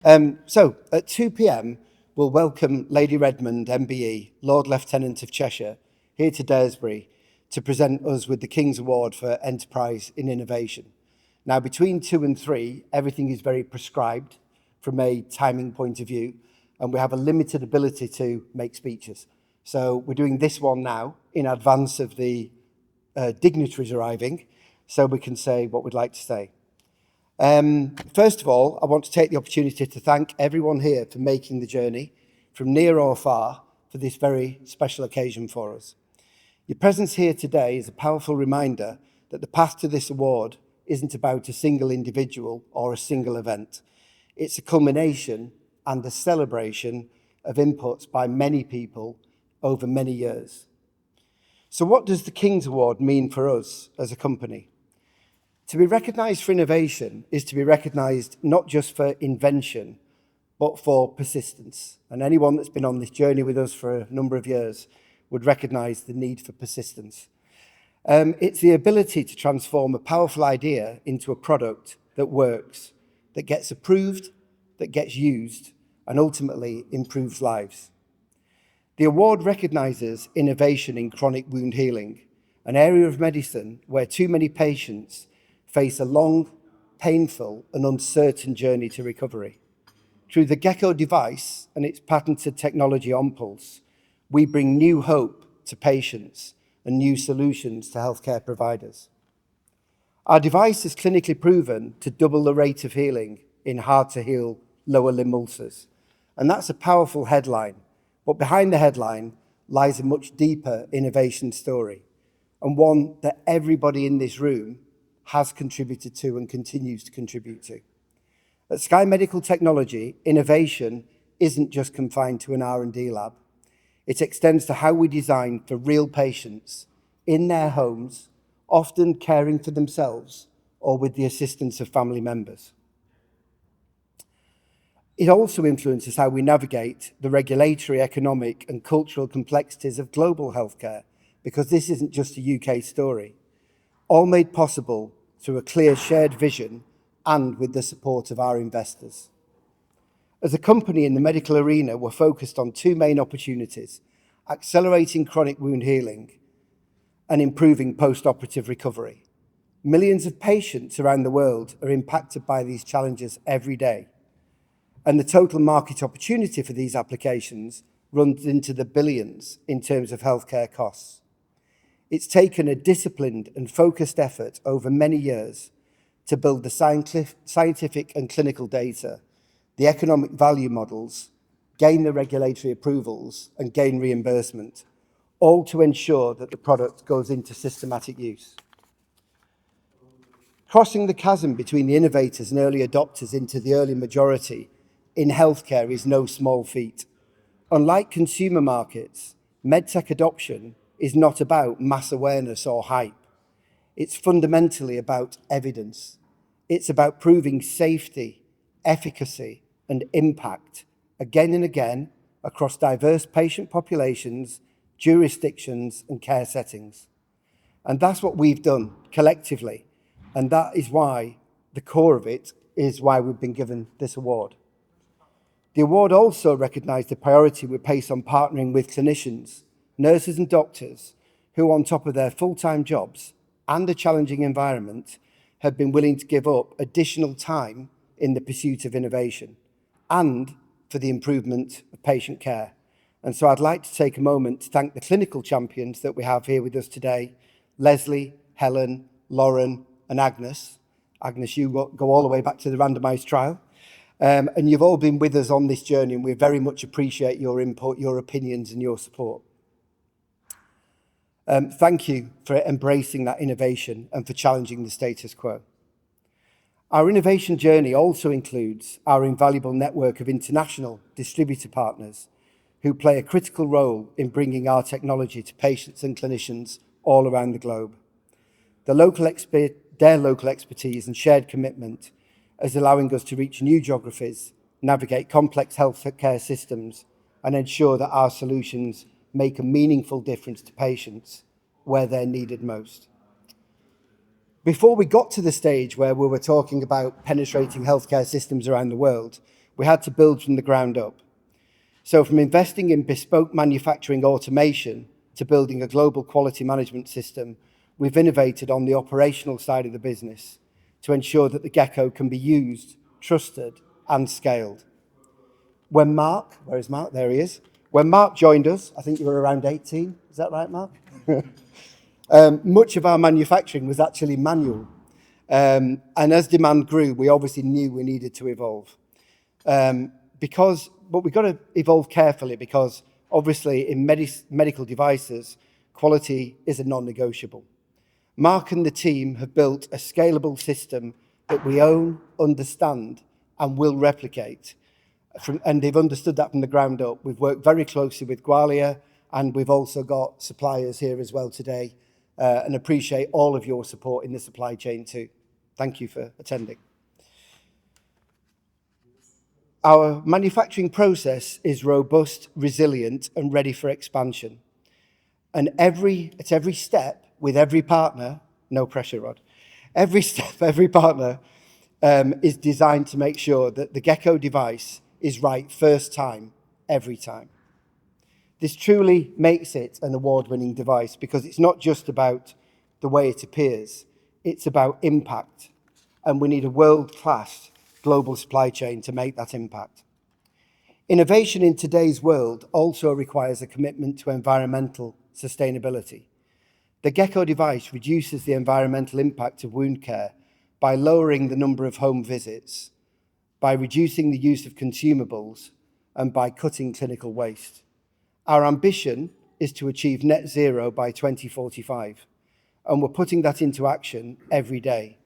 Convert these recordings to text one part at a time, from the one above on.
So at 2 p.m, we'll welcome Lady Redmond, MBE, Lord Lieutenant of Cheshire, here to Daresbury to present us with the King's Award for Enterprise in Innovation. Now, between 2 and 3, everything is very prescribed from a timing point of view, and we have a limited ability to make speeches. So we're doing this one now in advance of the dignitaries arriving, so we can say what we'd like to say. First of all, I want to take the opportunity to thank everyone here for making the journey from near or far for this very special occasion for us. Your presence here today is a powerful reminder that the path to this award isn't about a single individual or a single event. It's a culmination and a celebration of inputs by many people over many years. So what does the King's Award mean for us as a company? To be recognised for innovation is to be recognised not just for invention, but for persistence. And anyone that's been on this journey with us for a number of years would recognise the need for persistence. It's the ability to transform a powerful idea into a product that works, that gets approved, that gets used, and ultimately improves lives. The award recognises innovation in chronic wound healing, an area of medicine where too many patients face a long, painful, and uncertain journey to recovery. Through the Gecko device and its patented technology on Pulse, we bring new hope to patients and new solutions to healthcare providers. Our device is clinically proven to double the rate of healing in hard-to-heal lower limb ulcers. And that's a powerful headline, but behind the headline lies a much deeper innovation story, and one that everybody in this room has contributed to and continues to contribute to. At Sky Medical Technology, innovation isn't just confined to an R&D lab. It extends to how we design for real patients in their homes, often caring for themselves or with the assistance of family members. It also influences how we navigate the regulatory, economic, and cultural complexities of global healthcare, because this isn't just a UK story, all made possible through a clear shared vision and with the support of our investors. As a company in the medical arena, we're focused on two main opportunities: accelerating chronic wound healing and improving post-operative recovery. Millions of patients around the world are impacted by these challenges every day, and the total market opportunity for these applications runs into the billions in terms of healthcare costs. It's taken a disciplined and focused effort over many years to build the scientific and clinical data, the economic value models, gain the regulatory approvals, and gain reimbursement, all to ensure that the product goes into systematic use. Crossing the chasm between the innovators and early adopters into the early majority in healthcare is no small feat. Unlike consumer markets, medtech adoption is not about mass awareness or hype. It's fundamentally about evidence. It's about proving safety, efficacy, and impact again and again across diverse patient populations, jurisdictions, and care settings. And that's what we've done collectively. And that is why the core of it is why we've been given this award. The award also recognised the priority we place on partnering with clinicians, nurses and doctors who, on top of their full-time jobs and a challenging environment, have been willing to give up additional time in the pursuit of innovation and for the improvement of patient care. And so I'd like to take a moment to thank the clinical champions that we have here with us today: Leslie, Helen, Lauren, and Agnes. Agnes, you go all the way back to the randomised trial. And you've all been with us on this journey, and we very much appreciate your input, your opinions, and your support. Thank you for embracing that innovation and for challenging the status quo. Our innovation journey also includes our invaluable network of international distributor partners who play a critical role in bringing our technology to patients and clinicians all around the globe. Their local expertise and shared commitment is allowing us to reach new geographies, navigate complex healthcare systems, and ensure that our solutions make a meaningful difference to patients where they're needed most. Before we got to the stage where we were talking about penetrating healthcare systems around the world, We had to build from the ground up. So from investing in bespoke manufacturing automation to building a global quality management system, we've innovated on the operational side of the business to ensure that the Gecko can be used, trusted, and scaled. When Mark, where is Mark? There he is. When Mark joined us, I think you were around 18. Is that right, Mark? Much of our manufacturing was actually manual. And as demand grew, we obviously knew we needed to evolve. But we've got to evolve carefully because obviously in medical devices, quality is a non-negotiable. Mark and the team have built a scalable system that we own, understand, and will replicate. And they've understood that from the ground up. We've worked very closely with Gwalia, and we've also got suppliers here as well today, and appreciate all of your support in the supply chain too. Thank you for attending. Our manufacturing process is robust, resilient, and ready for expansion. And at every step, with every partner, no pressure, Rod, every step, every partner is designed to make sure that the Gecko device is right first time, every time. This truly makes it an award-winning device because it's not just about the way it appears, it's about impact. And we need a world-class global supply chain to make that impact. Innovation in today's world also requires a commitment to environmental sustainability. The Gecko device reduces the environmental impact of wound care by lowering the number of home visits, by reducing the use of consumables, and by cutting clinical waste. Our ambition is to achieve net zero by 2045, and we're putting that into action every day.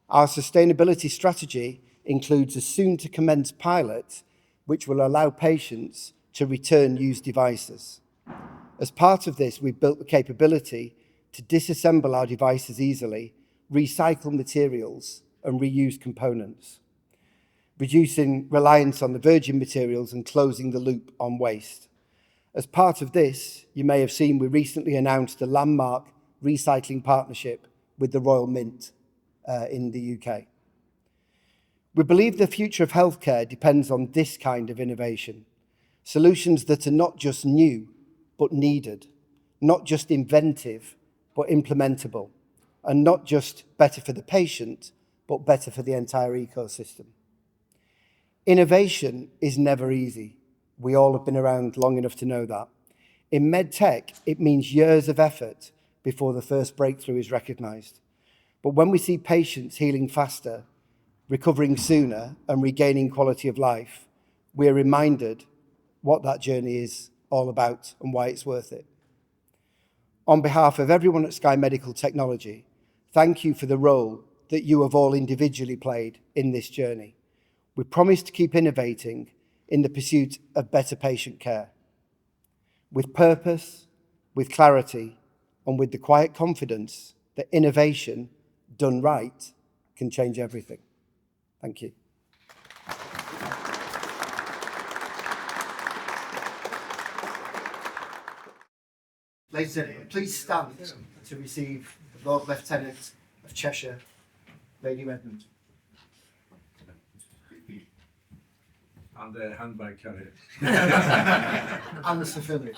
Our sustainability strategy includes a soon-to-commence pilot which will allow patients to return used devices. As part of this, we've built the capability to disassemble our devices easily, recycle materials, and reuse components, reducing reliance on the virgin materials and closing the loop on waste. As part of this, you may have seen we recently announced a landmark recycling partnership with the Royal Mint in the UK. We believe the future of healthcare depends on this kind of innovation, solutions that are not just new, but needed, not just inventive, but implementable, and not just better for the patient, but better for the entire ecosystem. Innovation is never easy. We all have been around long enough to know that. In medtech, it means years of effort before the first breakthrough is recognized. But when we see patients healing faster, recovering sooner, and regaining quality of life, we're reminded what that journey is all about and why it's worth it. On behalf of everyone at Sky Medical Technology, thank you for the role that you have all individually played in this journey. We promise to keep innovating in the pursuit of better patient care, with purpose, with clarity, and with the quiet confidence that innovation, done right, can change everything. Thank you. Ladies and gentlemen, please stand to receive the Lord Lieutenant of Cheshire, Lady Redmond. And the handbag carrier. And the civilian.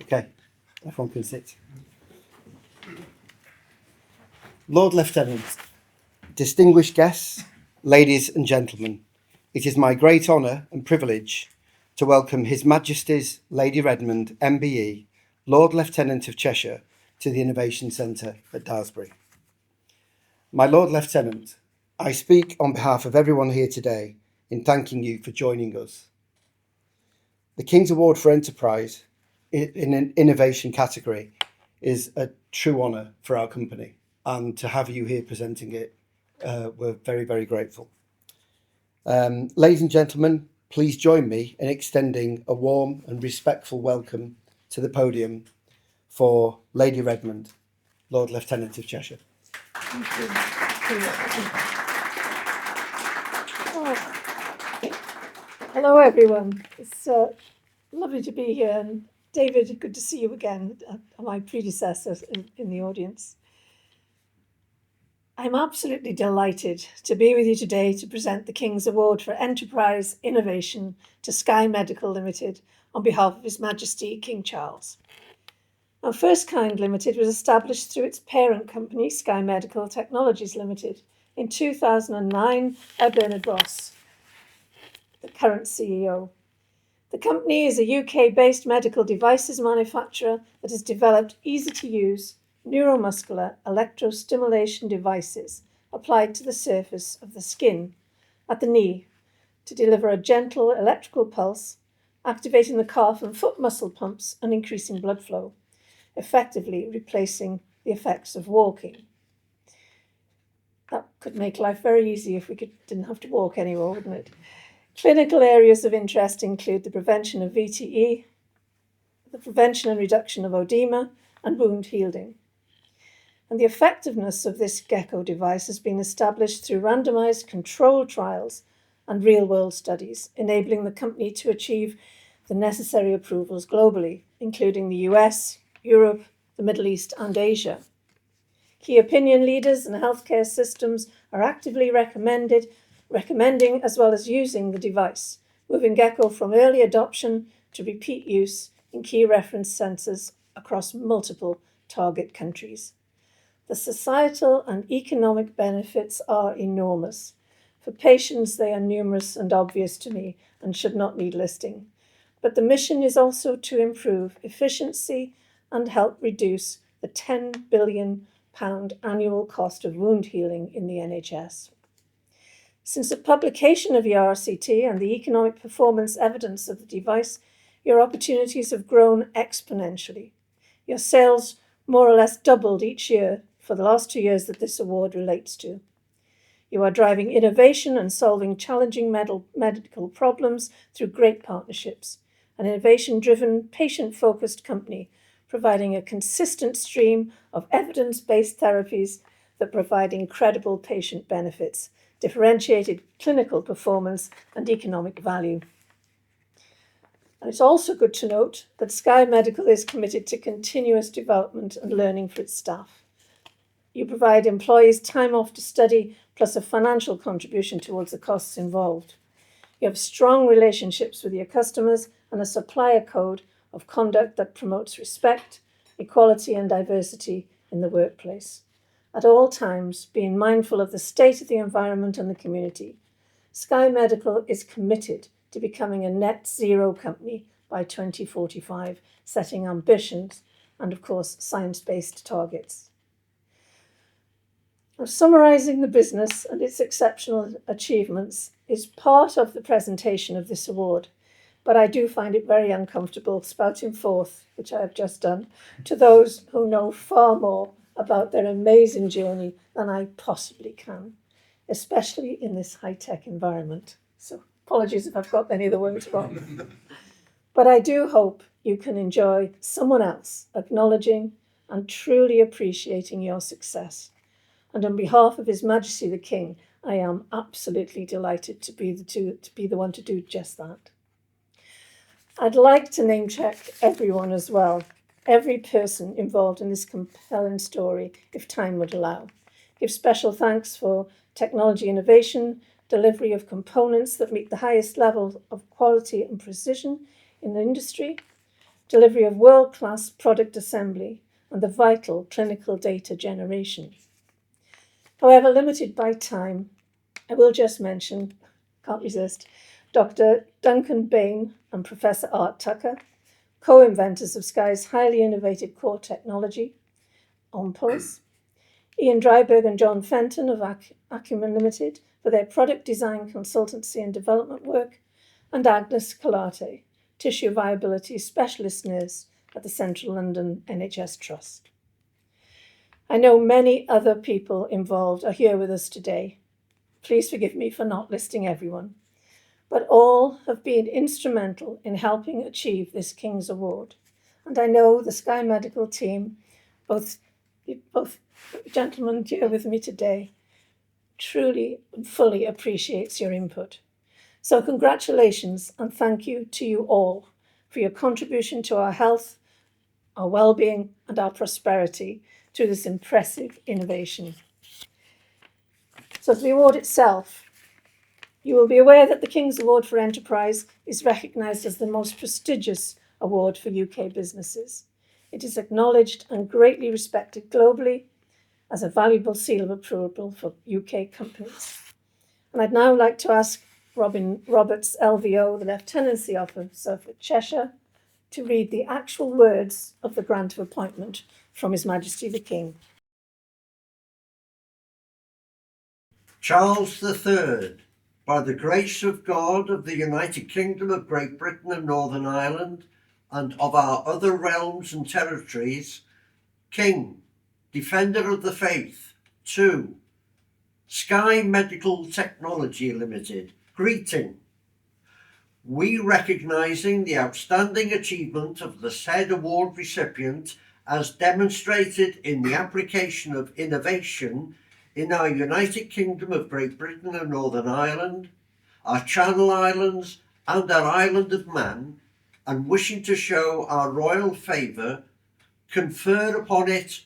Okay, everyone can sit. Lord Lieutenant, distinguished guests, ladies and gentlemen, it is my great honour and privilege to welcome His Majesty's Lady Redmond, MBE, Lord Lieutenant of Cheshire, to the Innovation Centre at Daresbury. My Lord Lieutenant, I speak on behalf of everyone here today in thanking you for joining us. The King's Award for Enterprise in an innovation category is a true honour for our company, and to have you here presenting it, we're very, very grateful. Ladies and gentlemen, please join me in extending a warm and respectful welcome to the podium for Lady Redmond, Lord Lieutenant of Cheshire. Thank you. Hello everyone. It's lovely to be here, and David, good to see you again, my predecessor in the audience. I'm absolutely delighted to be with you today to present the King's Award for Enterprise Innovation to Sky Medical Limited on behalf of His Majesty King Charles. Now, First Kind Limited was established through its parent company, Sky Medical Technologies Limited, in 2009 by Bernard Ross, the current CEO. The company is a UK-based medical devices manufacturer that has developed easy-to-use neuromuscular electrostimulation devices applied to the surface of the skin at the knee to deliver a gentle electrical pulse, activating the calf and foot muscle pumps and increasing blood flow, effectively replacing the effects of walking. That could make life very easy if we didn't have to walk anymore, wouldn't it? Clinical areas of interest include the prevention of VTE, the prevention and reduction of edema, and wound healing. And the effectiveness of this gecko device has been established through randomized controlled trials and real-world studies, enabling the company to achieve the necessary approvals globally, including the US, Europe, the Middle East, and Asia. Key opinion leaders and healthcare systems are actively recommending as well as using the device, moving gecko from early adoption to repeat use in key reference centres across multiple target countries. The societal and economic benefits are enormous. For patients, they are numerous and obvious to me and should not need listing. But the mission is also to improve efficiency and help reduce the £10 billion annual cost of wound healing in the NHS. Since the publication of your RCT and the economic performance evidence of the device, your opportunities have grown exponentially. Your sales more or less doubled each year for the last 2 years that this award relates to. You are driving innovation and solving challenging medical problems through great partnerships, an innovation-driven, patient-focused company providing a consistent stream of evidence-based therapies that provide incredible patient benefits, differentiated clinical performance, and economic value. And it's also good to note that Sky Medical is committed to continuous development and learning for its staff. You provide employees time off to study, plus a financial contribution towards the costs involved. You have strong relationships with your customers and a supplier code of conduct that promotes respect, equality, and diversity in the workplace. At all times, being mindful of the state of the environment and the community, Sky Medical is committed to becoming a net zero company by 2045, setting ambitions and, of course, science-based targets. Now, summarising the business and its exceptional achievements is part of the presentation of this award, but I do find it very uncomfortable spouting forth, which I have just done, to those who know far more about their amazing journey than I possibly can, especially in this high-tech environment. So apologies if I've got any of the words wrong. But I do hope you can enjoy someone else acknowledging and truly appreciating your success. And on behalf of His Majesty the King, I am absolutely delighted to be the one to do just that. I'd like to name check everyone as well, every person involved in this compelling story, if time would allow. Give special thanks for technology innovation, delivery of components that meet the highest level of quality and precision in the industry, delivery of world-class product assembly, and the vital clinical data generation. However, limited by time, I will just mention, can't resist, Dr. Duncan Bain and Professor Art Tucker, co-inventors of Sky's highly innovative core technology, OnPulse, Ian Dryberg and John Fenton of Acumen Limited for their product design consultancy and development work, and Agnes Colarte, tissue viability specialist nurse at the Central London NHS Trust. I know many other people involved are here with us today. Please forgive me for not listing everyone, but all have been instrumental in helping achieve this King's Award. And I know the Sky Medical team, both gentlemen here with me today, truly and fully appreciates your input. So congratulations and thank you to you all for your contribution to our health, our well-being and our prosperity through this impressive innovation. So for the award itself, you will be aware that the King's Award for Enterprise is recognised as the most prestigious award for UK businesses. It is acknowledged and greatly respected globally as a valuable seal of approval for UK companies. And I'd now like to ask Robin Roberts, LVO, the Lieutenancy Officer for Cheshire, to read the actual words of the grant of appointment from His Majesty the King. Charles III, by the grace of God of the United Kingdom of Great Britain and Northern Ireland, and of our other realms and territories, King, Defender of the Faith, 2, Sky Medical Technology Limited, greeting. We, recognising the outstanding achievement of the said award recipient as demonstrated in the application of innovation in our United Kingdom of Great Britain and Northern Ireland, our Channel Islands and our Island of Man, and wishing to show our royal favour, confer upon it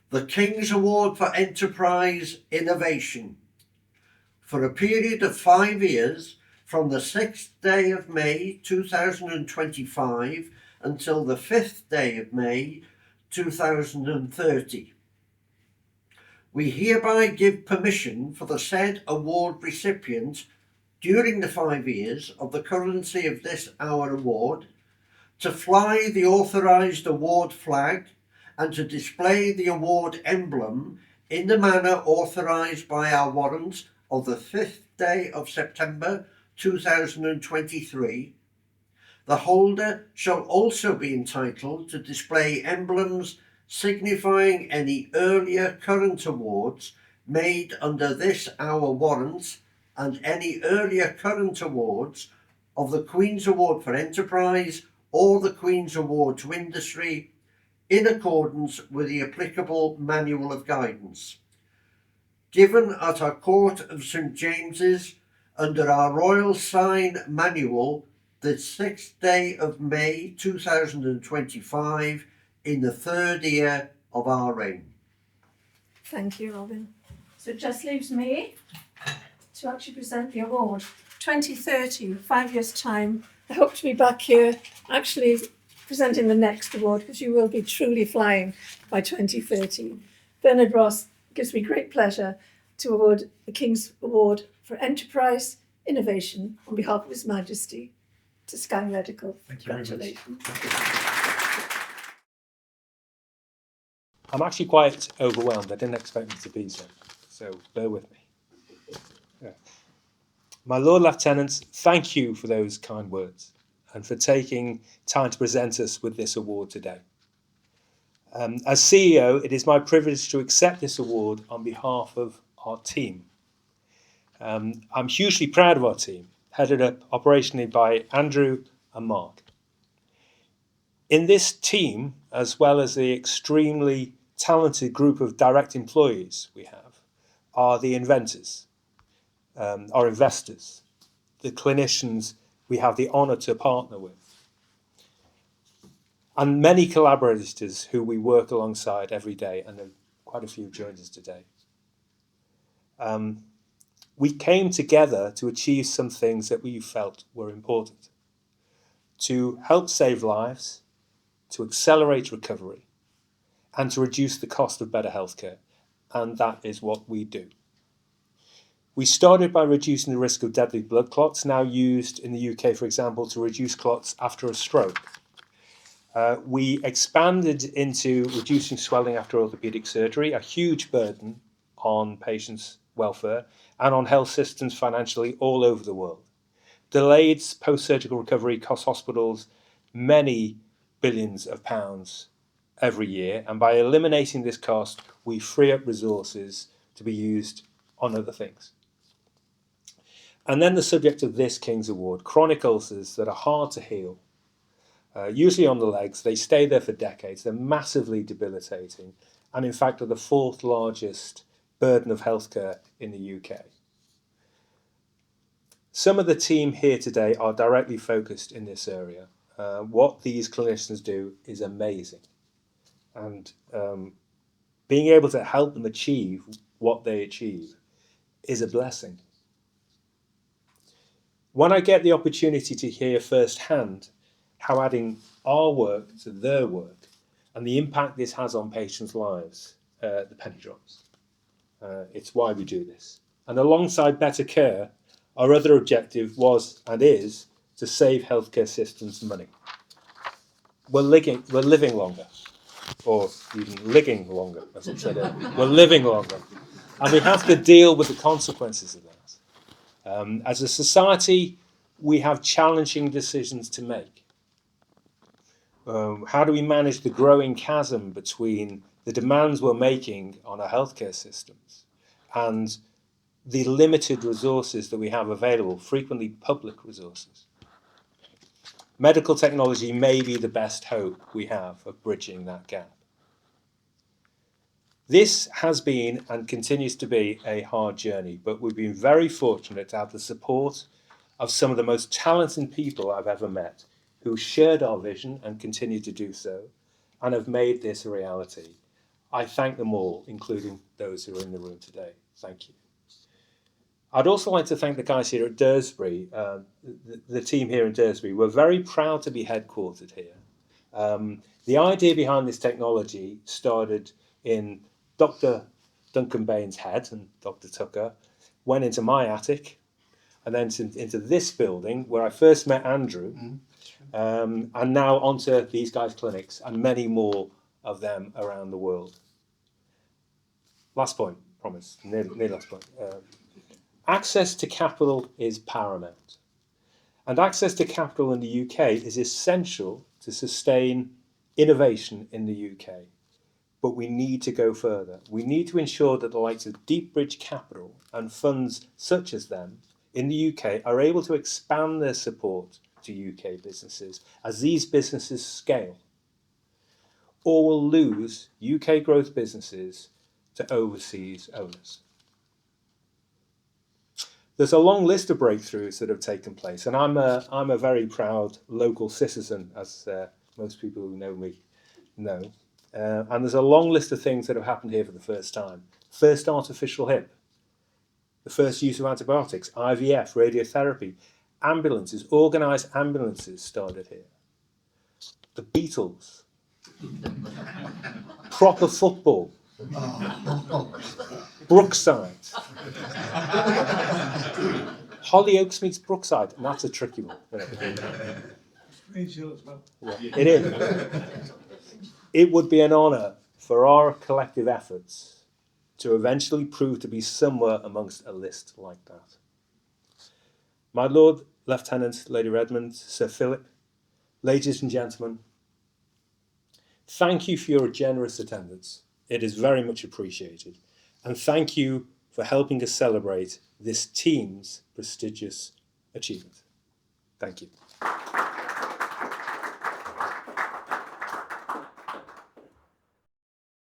the King's Award for Enterprise Innovation for a period of 5 years from the 6th day of May 2025 until the 5th day of May 2030. We hereby give permission for the said award recipient during the 5 years of the currency of this our award to fly the authorised award flag and to display the award emblem in the manner authorised by our warrant of the 5th day of September 2023. The holder shall also be entitled to display emblems signifying any earlier current awards made under this our warrant and any earlier current awards of the Queen's Award for Enterprise or the Queen's Award to Industry in accordance with the applicable manual of guidance. Given at our Court of St James's under our Royal Sign Manual the 6th day of May 2025 in the 3rd year of our reign. Thank you, Robin. So it just leaves me to actually present the award. 2030, 5 years' time, I hope to be back here actually presenting the next award because you will be truly flying by 2030. Bernard Ross, gives me great pleasure to award the King's Award for Enterprise Innovation on behalf of His Majesty to Sky Medical. Thank you very much. Congratulations. I'm actually quite overwhelmed. I didn't expect me to be so bear with me. Yeah. My Lord Lieutenants, thank you for those kind words and for taking time to present us with this award today. As CEO, it is my privilege to accept this award on behalf of our team. I'm hugely proud of our team, headed up operationally by Andrew and Mark. In this team, as well as the extremely talented group of direct employees we have, are the inventors, our investors, the clinicians we have the honour to partner with, and many collaborators who we work alongside every day, and there are quite a few joined us today. We came together to achieve some things that we felt were important, to help save lives, to accelerate recovery, and to reduce the cost of better healthcare, and that is what we do. We started by reducing the risk of deadly blood clots, now used in the UK, for example, to reduce clots after a stroke. We expanded into reducing swelling after orthopaedic surgery, a huge burden on patients' welfare and on health systems financially all over the world. Delayed post-surgical recovery costs hospitals many billions of pounds every year, and by eliminating this cost, we free up resources to be used on other things. And then the subject of this King's Award, chronic ulcers that are hard to heal. Usually on the legs, they stay there for decades, they're massively debilitating, and in fact are the 4th largest burden of healthcare in the UK. Some of the team here today are directly focused in this area. what these clinicians do is amazing. And being able to help them achieve what they achieve is a blessing. When I get the opportunity to hear firsthand how adding our work to their work and the impact this has on patients' lives, the penny drops. It's why we do this. And alongside better care, our other objective was and is to save healthcare systems money. We're living longer, or even living longer, as it said earlier. We're living longer. And we have to deal with the consequences of that. As a society, we have challenging decisions to make. How do we manage the growing chasm between the demands we're making on our healthcare systems and the limited resources that we have available, frequently public resources? Medical technology may be the best hope we have of bridging that gap. This has been and continues to be a hard journey, but we've been very fortunate to have the support of some of the most talented people I've ever met who shared our vision and continue to do so and have made this a reality. I thank them all, including those who are in the room today. Thank you. I'd also like to thank the guys here at Daresbury, the team here in Daresbury. We're very proud to be headquartered here. The idea behind this technology started in Dr. Duncan Bain's head, and Dr. Tucker went into my attic and then into this building where I first met Andrew, and now onto these guys' clinics and many more of them around the world. Last point, promise, nearly last point. Access to capital is paramount. And access to capital in the UK is essential to sustain innovation in the UK. But we need to go further. We need to ensure that the likes of Deep Bridge Capital and funds such as them in the UK are able to expand their support to UK businesses as these businesses scale. Or we'll lose UK growth businesses to overseas owners. There's a long list of breakthroughs that have taken place, and I'm a very proud local citizen, as most people who know me know. And there's a long list of things that have happened here for the first time. First artificial hip, the first use of antibiotics, IVF, radiotherapy, ambulances, organised ambulances started here. The Beatles, proper football, Brookside. Hollyoaks meets Brookside, and that's a tricky one. Greensill as well. Yeah, it is. It would be an honour for our collective efforts to eventually prove to be somewhere amongst a list like that. My Lord Lieutenant, Lady Redmond, Sir Philip, ladies and gentlemen, thank you for your generous attendance. It is very much appreciated. And thank you for helping us celebrate this team's prestigious achievement. Thank you.